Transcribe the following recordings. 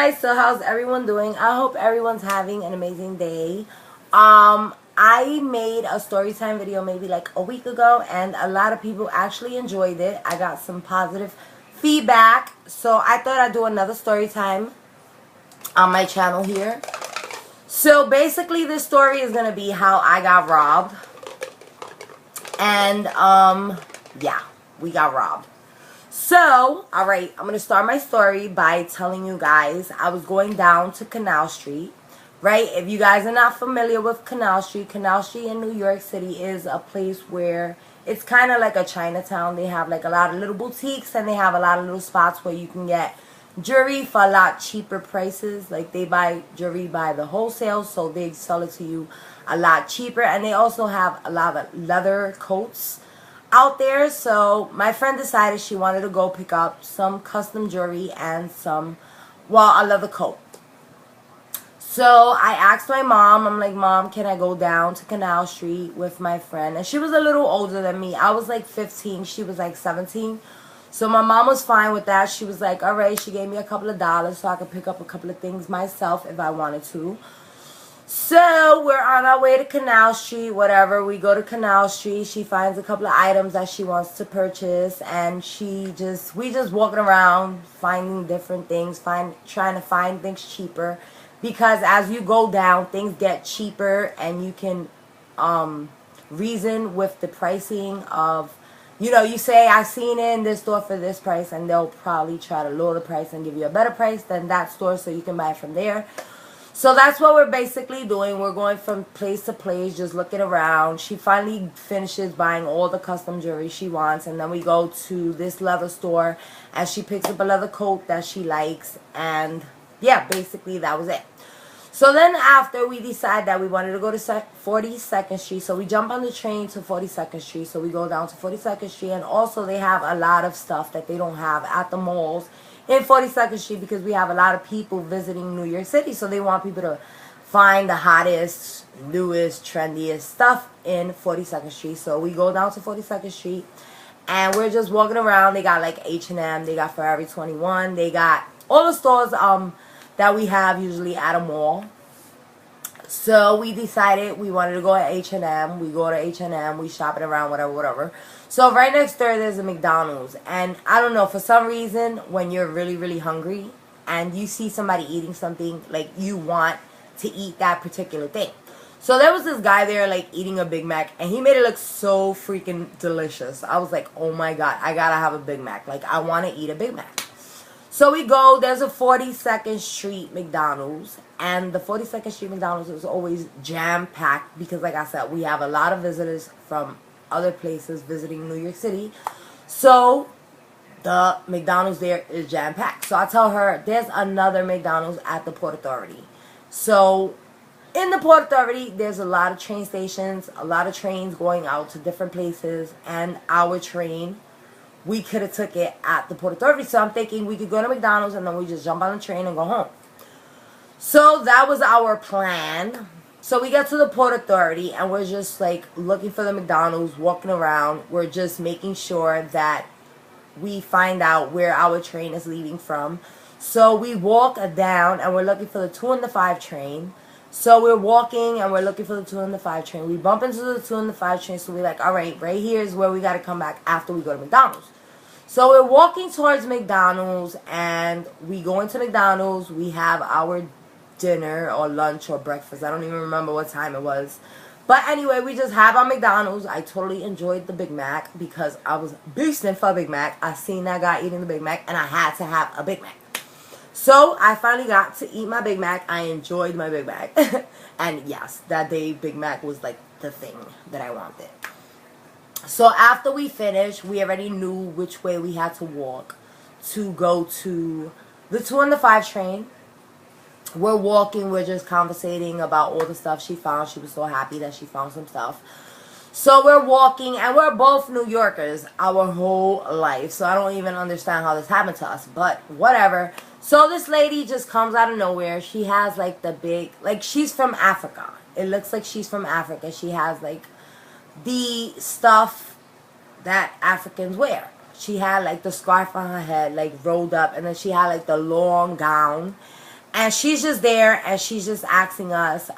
guys, so how's everyone doing? I hope everyone's having an amazing day. I made a story time video maybe like a week ago, and a lot of people actually enjoyed it. I got some positive feedback, so I thought I'd do another story time on my channel here. So basically this story is gonna be how I got robbed. And yeah, we got robbed. So, alright, I'm going to start my story by telling you guys I was going down to Canal Street, right? If you guys are not familiar with Canal Street in New York City is a place where it's kind of like a Chinatown. They have like a lot of little boutiques, and they have a lot of little spots where you can get jewelry for a lot cheaper prices. Like they buy jewelry by the wholesale, so they sell it to you a lot cheaper. And they also have a lot of leather coats out there. So my friend decided she wanted to go pick up some custom jewelry and a leather coat. So I asked my mom, I'm like, Mom, can I go down to Canal Street with my friend? And she was a little older than me. I was like 15, she was like 17. So my mom was fine with that. She was like, alright, she gave me a couple of dollars so I could pick up a couple of things myself if I wanted to. So we're on our way to Canal Street, whatever. We go to Canal Street. She finds a couple of items that she wants to purchase, and we just walking around finding different things, trying to find things cheaper, because as you go down, things get cheaper, and you can reason with the pricing of, you say, I seen it in this store for this price, and they'll probably try to lower the price and give you a better price than that store, so you can buy it from there. So that's what we're basically doing. We're going from place to place, just looking around. She finally finishes buying all the custom jewelry she wants, and then we go to this leather store, and she picks up a leather coat that she likes, and yeah, basically that was it. So then after, we decide that we wanted to go to 42nd Street, so we jump on the train to 42nd Street, so we go down to 42nd Street, and also they have a lot of stuff that they don't have at the malls in 42nd Street, because we have a lot of people visiting New York City, so they want people to find the hottest, newest, trendiest stuff in 42nd Street. So we go down to 42nd Street, and we're just walking around. They got like H&M, they got Forever 21, they got all the stores that we have usually at a mall. So we decided we wanted to go to H&M. We go to H&M, we shop it around, whatever. So right next door there's a McDonald's, and I don't know, for some reason when you're really, really hungry and you see somebody eating something, like you want to eat that particular thing. So there was this guy there like eating a Big Mac, and he made it look so freaking delicious. I was like, oh my god, I gotta have a Big Mac. Like, I want to eat a Big Mac. So we go, there's a 42nd Street McDonald's, and the 42nd Street McDonald's is always jam-packed because, like I said, we have a lot of visitors from other places visiting New York City. So the McDonald's there is jam-packed. So I tell her, there's another McDonald's at the Port Authority. So in the Port Authority, there's a lot of train stations, a lot of trains going out to different places, and our train, we could have took it at the Port Authority. So I'm thinking we could go to McDonald's and then we just jump on the train and go home. So that was our plan. So we get to the Port Authority, and we're just like looking for the McDonald's, walking around. We're just making sure that we find out where our train is leaving from. So we walk down, and we're looking for the 2 and the 5 train. So we're walking, and we're looking for the 2 and the 5 train. We bump into the 2 and the 5 train, so we're like, alright, right here is where we got to come back after we go to McDonald's. So we're walking towards McDonald's, and we go into McDonald's. We have our dinner or lunch or breakfast. I don't even remember what time it was. But anyway, we just have our McDonald's. I totally enjoyed the Big Mac because I was beasting for a Big Mac. I seen that guy eating the Big Mac, and I had to have a Big Mac. So I finally got to eat my Big Mac. I enjoyed my Big Mac. And yes, that day Big Mac was like the thing that I wanted. So after we finished, we already knew which way we had to walk to go to the 2 and the 5 train. We're walking, we're just conversating about all the stuff she found. She was so happy that she found some stuff. So we're walking, and we're both New Yorkers our whole life. So I don't even understand how this happened to us, but whatever. So this lady just comes out of nowhere. She has like the big, like she's from Africa. It looks like she's from Africa. She has like the stuff that Africans wear. She had like the scarf on her head, like rolled up, and then she had like the long gown. And she's just there, and she's just asking us,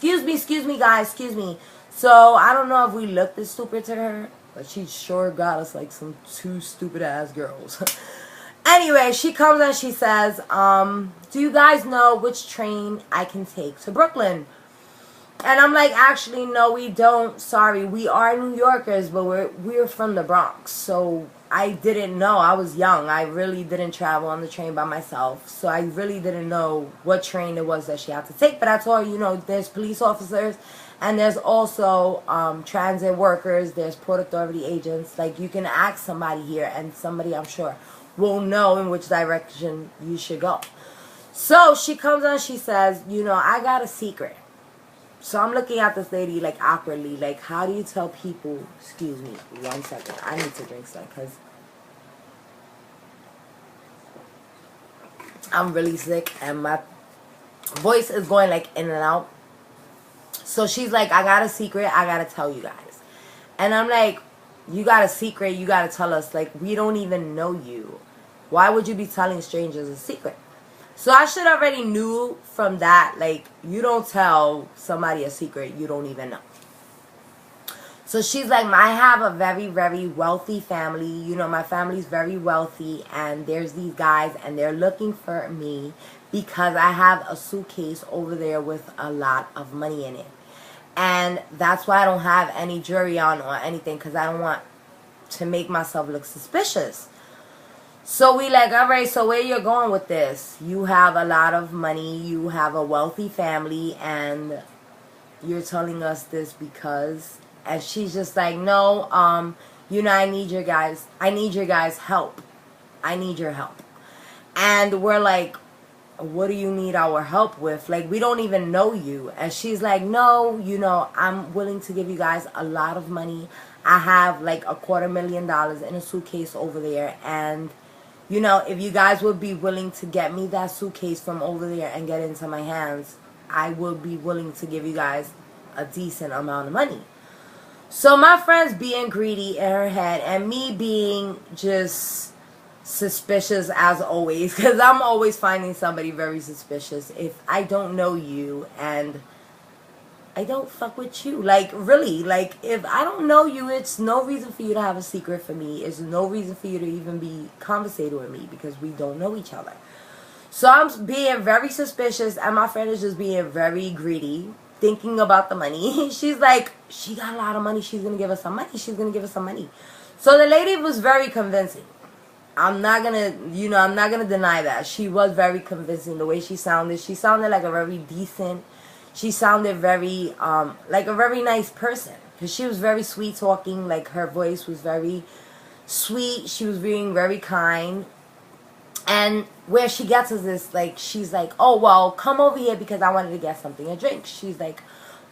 excuse me, guys, excuse me. So I don't know if we looked this stupid to her, but she sure got us like some two stupid ass girls. Anyway, she comes and she says, do you guys know which train I can take to Brooklyn? And I'm like, actually, no, we don't. Sorry, we are New Yorkers, but we're from the Bronx. So I didn't know. I was young. I really didn't travel on the train by myself. So I really didn't know what train it was that she had to take. But I told her, you know, there's police officers and there's also transit workers. There's Port Authority agents. Like, you can ask somebody here, and somebody, I'm sure, will know in which direction you should go. So she comes on, she says, you know, I got a secret. So I'm looking at this lady like awkwardly, like, how do you tell people, excuse me, 1 second, I need to drink some because I'm really sick and my voice is going like in and out. So she's like, I got a secret, I gotta tell you guys. And I'm like, you got a secret, you gotta tell us, like, we don't even know you. Why would you be telling strangers a secret? So I should already knew from that, like, you don't tell somebody a secret you don't even know. So she's like, I have a very, very wealthy family. You know, my family's very wealthy, and there's these guys, and they're looking for me because I have a suitcase over there with a lot of money in it. And that's why I don't have any jewelry on or anything, because I don't want to make myself look suspicious. So we like, all right, so where you're going with this? You have a lot of money, you have a wealthy family, and you're telling us this because... And she's just like, no, you know, I need your guys' help. I need your help. And we're like, what do you need our help with? Like, we don't even know you. And she's like, no, you know, I'm willing to give you guys a lot of money. I have like $250,000 in a suitcase over there, and you know, if you guys would be willing to get me that suitcase from over there and get it into my hands, I will be willing to give you guys a decent amount of money. So my friend's being greedy in her head, and me being just suspicious as always, because I'm always finding somebody very suspicious if I don't know you and I don't fuck with you. Like, really, like, if I don't know you, it's no reason for you to have a secret for me. It's no reason for you to even be conversating with me because we don't know each other. So I'm being very suspicious, and my friend is just being very greedy, thinking about the money. She's like, she got a lot of money. She's going to give us some money. She's going to give us some money. So the lady was very convincing. I'm not going to, you know, I'm not going to deny that. She was very convincing. The way she sounded like a very decent, she sounded very, like a very nice person. Because she was very sweet talking. Like, her voice was very sweet. She was being very kind. And where she gets us is, like, she's like, oh, well, come over here because I wanted to get something to drink. She's like,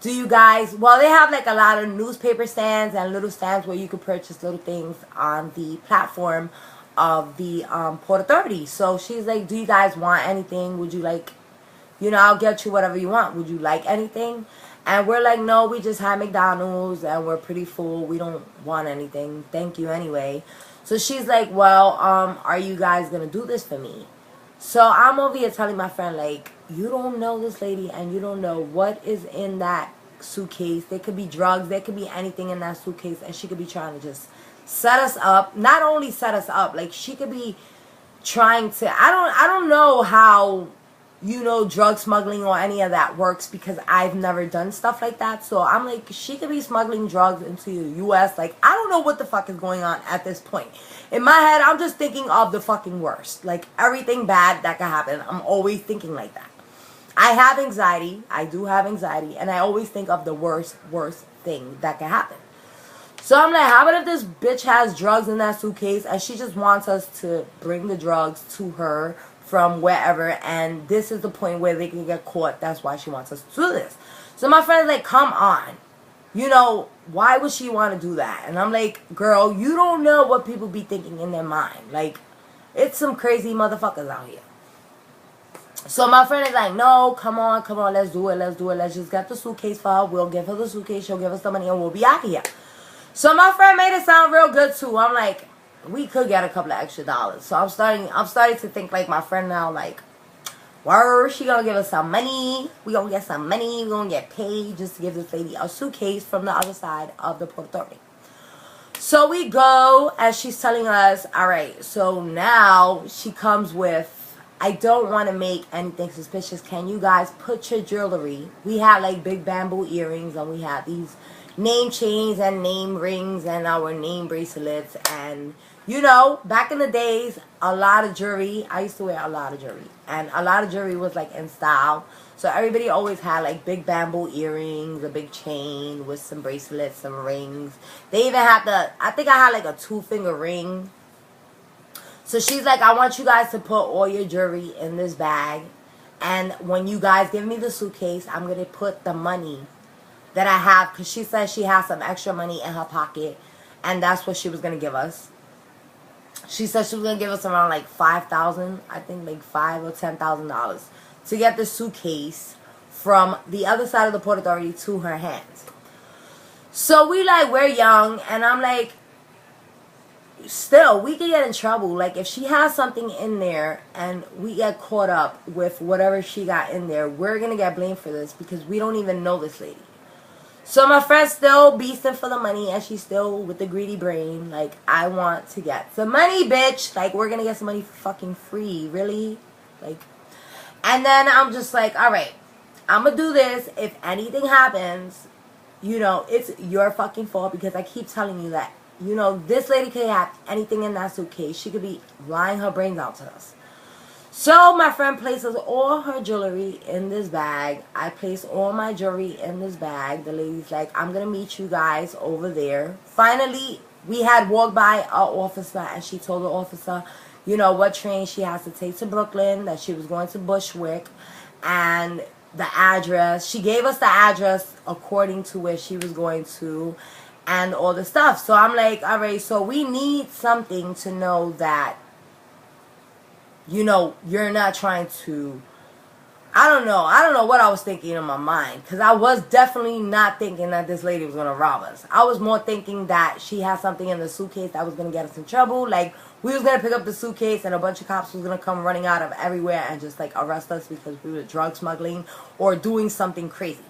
do you guys, well, they have, like, a lot of newspaper stands and little stands where you could purchase little things on the platform of the Port Authority. So she's like, do you guys want anything? Would you like, you know, I'll get you whatever you want. Would you like anything? And we're like, no, we just had McDonald's and we're pretty full. We don't want anything. Thank you anyway. So she's like, well, are you guys going to do this for me? So I'm over here telling my friend, like, you don't know this lady and you don't know what is in that suitcase. There could be drugs. There could be anything in that suitcase. And she could be trying to just set us up. Not only set us up, like, she could be trying to, I don't know how, you know, drug smuggling or any of that works because I've never done stuff like that. So I'm like, she could be smuggling drugs into the U.S. Like, I don't know what the fuck is going on at this point. In my head, I'm just thinking of the fucking worst. Like, everything bad that could happen. I'm always thinking like that. I have anxiety. I do have anxiety. And I always think of the worst thing that could happen. So I'm like, how about if this bitch has drugs in that suitcase and she just wants us to bring the drugs to her from wherever, and this is the point where they can get caught. That's why she wants us to do this. So my friend's like, come on. You know, why would she want to do that? And I'm like, girl, you don't know what people be thinking in their mind. Like, it's some crazy motherfuckers out here. So my friend is like, no, come on, let's do it. Let's just get the suitcase for her. We'll give her the suitcase. She'll give us the money and we'll be out of here. So my friend made it sound real good too. I'm like, we could get a couple of extra dollars. So I'm starting to think like my friend now, like, Word, she gonna give us some money. We gonna get some money. We gonna get paid just to give this lady a suitcase from the other side of the Port Authority. So we go, as she's telling us, all right, so now she comes with, I don't want to make anything suspicious. Can you guys put your jewelry? We had like big bamboo earrings, and we had these name chains and name rings and our name bracelets. And, you know, back in the days, a lot of jewelry, I used to wear a lot of jewelry. And a lot of jewelry was like in style. So everybody always had like big bamboo earrings, a big chain with some bracelets, some rings. They even had I think I had like a 2-finger ring. So she's like, I want you guys to put all your jewelry in this bag. And when you guys give me the suitcase, I'm going to put the money that I have. Because she says she has some extra money in her pocket. And that's what she was going to give us. She said she was going to give us around like $5,000. I think like $5,000 or $10,000. To get the suitcase from the other side of the Port Authority to her hands. So we're young, and I'm like, still, we could get in trouble. Like, if she has something in there and we get caught up with whatever she got in there, we're going to get blamed for this because we don't even know this lady. So my friend's still beasting for the money, and she's still with the greedy brain. Like, I want to get some money, bitch. Like, we're going to get some money fucking free. Really? Like... And then I'm just like, all right, I'm going to do this. If anything happens, you know, it's your fucking fault because I keep telling you that, you know, this lady could have anything in that suitcase. She could be lying her brains out to us. So my friend places all her jewelry in this bag. I place all my jewelry in this bag. The lady's like, I'm going to meet you guys over there. Finally, we had walked by an officer, and she told the officer, you know, what train she has to take to Brooklyn, that she was going to Bushwick, and the address. She gave us the address according to where she was going to and all the stuff. So I'm like, all right, so we need something to know that, you know, you're not trying to, I don't know what I was thinking in my mind, because I was definitely not thinking that this lady was going to rob us. I was more thinking that she had something in the suitcase that was going to get us in trouble. Like, we was going to pick up the suitcase and a bunch of cops was going to come running out of everywhere and just, like, arrest us because we were drug smuggling or doing something crazy.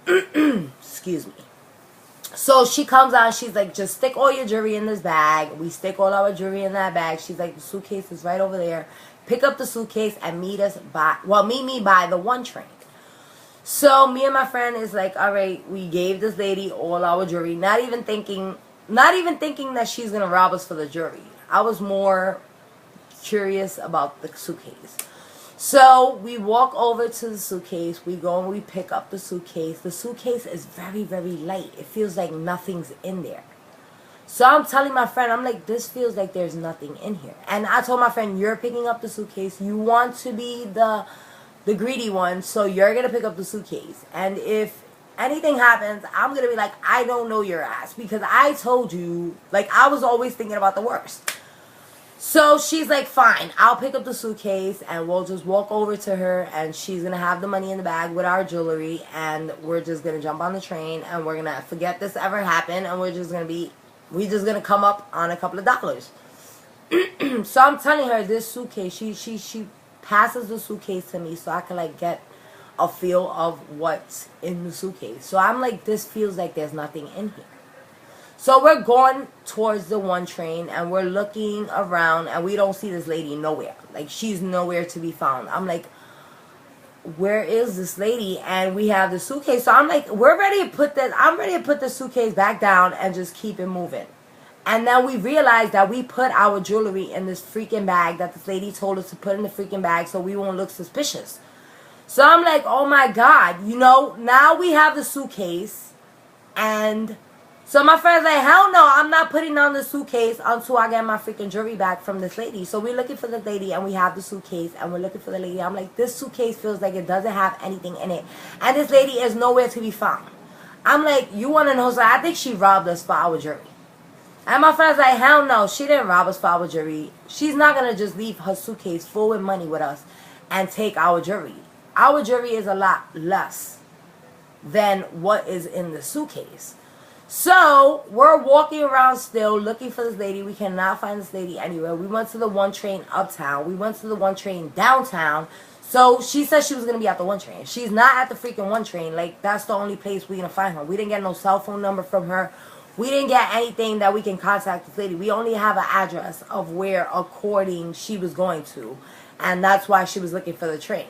Excuse me. So she comes out, she's like, just stick all your jewelry in this bag. We stick all our jewelry in that bag. She's like, the suitcase is right over there. Pick up the suitcase and meet me by the 1 train. So me and my friend is like, all right, we gave this lady all our jewelry, not even thinking that she's going to rob us for the jewelry. I was more curious about the suitcase. So we walk over to the suitcase. We go and we pick up the suitcase. The suitcase is very, very light. It feels like nothing's in there. So I'm telling my friend, I'm like, this feels like there's nothing in here. And I told my friend, you're picking up the suitcase. You want to be the greedy one, so you're going to pick up the suitcase. And if anything happens, I'm going to be like, I don't know your ass. Because I told you, like, I was always thinking about the worst. So she's like, fine, I'll pick up the suitcase and we'll just walk over to her and she's going to have the money in the bag with our jewelry and we're just going to jump on the train and we're going to forget this ever happened and we're just going to come up on a couple of dollars. So I'm telling her this suitcase, she passes the suitcase to me so I can like get a feel of what's in the suitcase. So I'm like, this feels like there's nothing in here. So we're going towards the 1 train and we're looking around and we don't see this lady nowhere. Like, she's nowhere to be found. I'm like, where is this lady? And we have the suitcase. So I'm like, I'm ready to put the suitcase back down and just keep it moving. And then we realized that we put our jewelry in this freaking bag that this lady told us to put in the freaking bag so we won't look suspicious. So I'm like, oh my God, you know, now we have the suitcase. And so my friend's like, hell no, I'm not putting down the suitcase until I get my freaking jewelry back from this lady. So we're looking for the lady and we have the suitcase and we're looking for the lady. I'm like, this suitcase feels like it doesn't have anything in it. And this lady is nowhere to be found. I'm like, you want to know? So I think she robbed us for our jewelry. And my friend's like, hell no, she didn't rob us for our jewelry. She's not going to just leave her suitcase full with money with us and take our jewelry. Our jewelry is a lot less than what is in the suitcase. So we're walking around still looking for this lady. We cannot find this lady anywhere. We went to the one train uptown. We went to the one train downtown. So she said she was going to be at the one train. She's not at the freaking one train. Like, that's the only place we're going to find her. We didn't get no cell phone number from her. We didn't get anything that we can contact this lady. We only have an address of where, according, she was going to. And that's why she was looking for the train.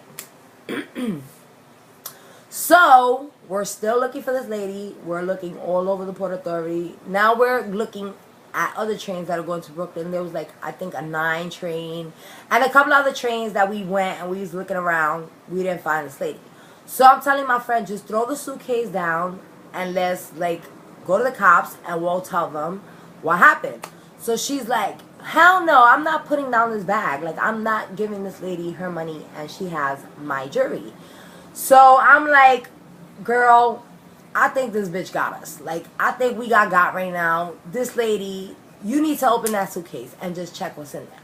So, we're still looking for this lady. We're looking all over the Port Authority. Now we're looking at other trains that are going to Brooklyn. There was like, I think, a 9 train. And a couple other trains that we went and we was looking around. We didn't find this lady. So I'm telling my friend, just throw the suitcase down and let's like go to the cops and we'll tell them what happened. So she's like, hell no, I'm not putting down this bag. Like, I'm not giving this lady her money and she has my jewelry. So I'm like, girl, I think this bitch got us. Like, I think we got right now. This lady, you need to open that suitcase and just check what's in there.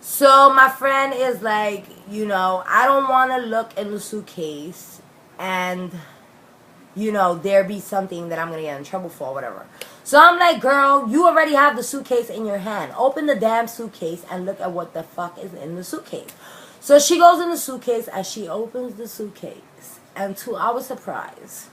So my friend is like, you know, I don't want to look in the suitcase and, you know, there be something that I'm going to get in trouble for or whatever. So I'm like, girl, you already have the suitcase in your hand. Open the damn suitcase and look at what the fuck is in the suitcase. So she goes in the suitcase and she opens the suitcase. And to our surprise,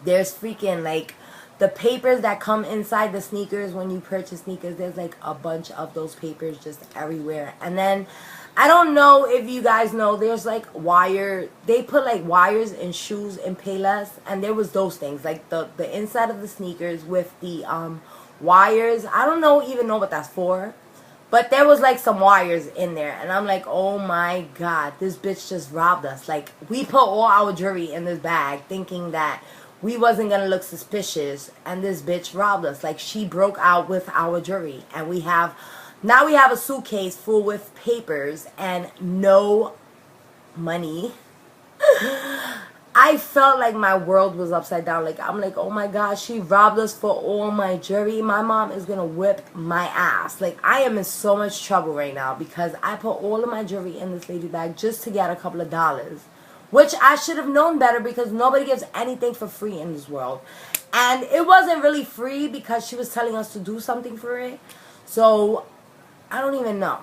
there's freaking like the papers that come inside the sneakers when you purchase sneakers. There's like a bunch of those papers just everywhere. And then I don't know if you guys know, there's like wire. They put like wires in shoes in Payless. And there was those things like the inside of the sneakers with the wires. I don't even know what that's for. But there was like some wires in there. And I'm like, oh my God, this bitch just robbed us. Like, we put all our jewelry in this bag thinking that we wasn't going to look suspicious. And this bitch robbed us. Like, she broke out with our jewelry. And now we have a suitcase full with papers and no money. I felt like my world was upside down. Like, I'm like, oh my God, she robbed us for all my jewelry. My mom is going to whip my ass. Like, I am in so much trouble right now because I put all of my jewelry in this lady bag just to get a couple of dollars. Which I should have known better because nobody gives anything for free in this world. And it wasn't really free because she was telling us to do something for it. So, I don't even know.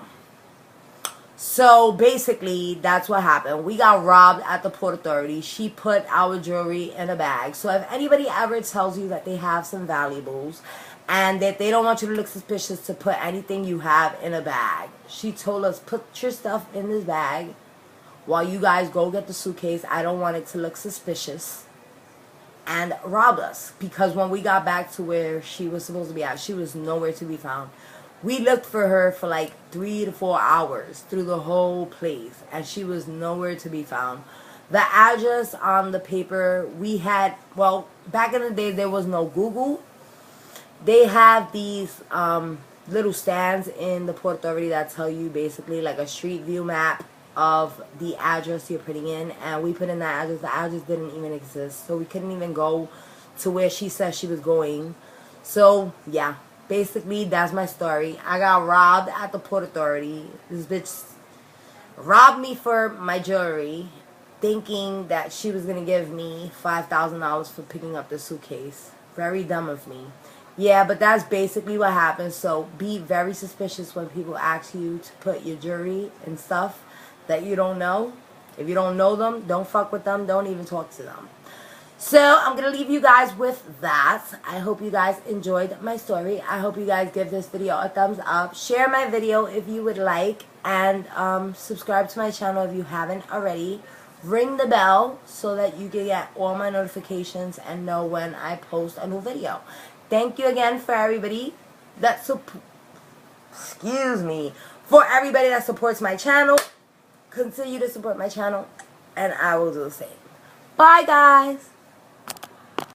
So basically, that's what happened. We got robbed at the Port Authority. She put our jewelry in a bag. So if anybody ever tells you that they have some valuables and that they don't want you to look suspicious to put anything you have in a bag, she told us, put your stuff in this bag while you guys go get the suitcase. I don't want it to look suspicious. And robbed us. Because when we got back to where she was supposed to be at, she was nowhere to be found. We looked for her for like 3 to 4 hours through the whole place. And she was nowhere to be found. The address on the paper we had, well, back in the day there was no Google. They have these little stands in the Port Authority that tell you basically like a street view map of the address you're putting in. And we put in that address. The address didn't even exist. So we couldn't even go to where she said she was going. So, yeah. Basically, that's my story. I got robbed at the Port Authority. This bitch robbed me for my jewelry, thinking that she was going to give me $5,000 for picking up the suitcase. Very dumb of me. Yeah, but that's basically what happened. So be very suspicious when people ask you to put your jewelry and stuff that you don't know. If you don't know them, don't fuck with them. Don't even talk to them. So, I'm going to leave you guys with that. I hope you guys enjoyed my story. I hope you guys give this video a thumbs up. Share my video if you would like. And subscribe to my channel if you haven't already. Ring the bell so that you can get all my notifications and know when I post a new video. Thank you again for everybody that for everybody that supports my channel. Continue to support my channel and I will do the same. Bye, guys.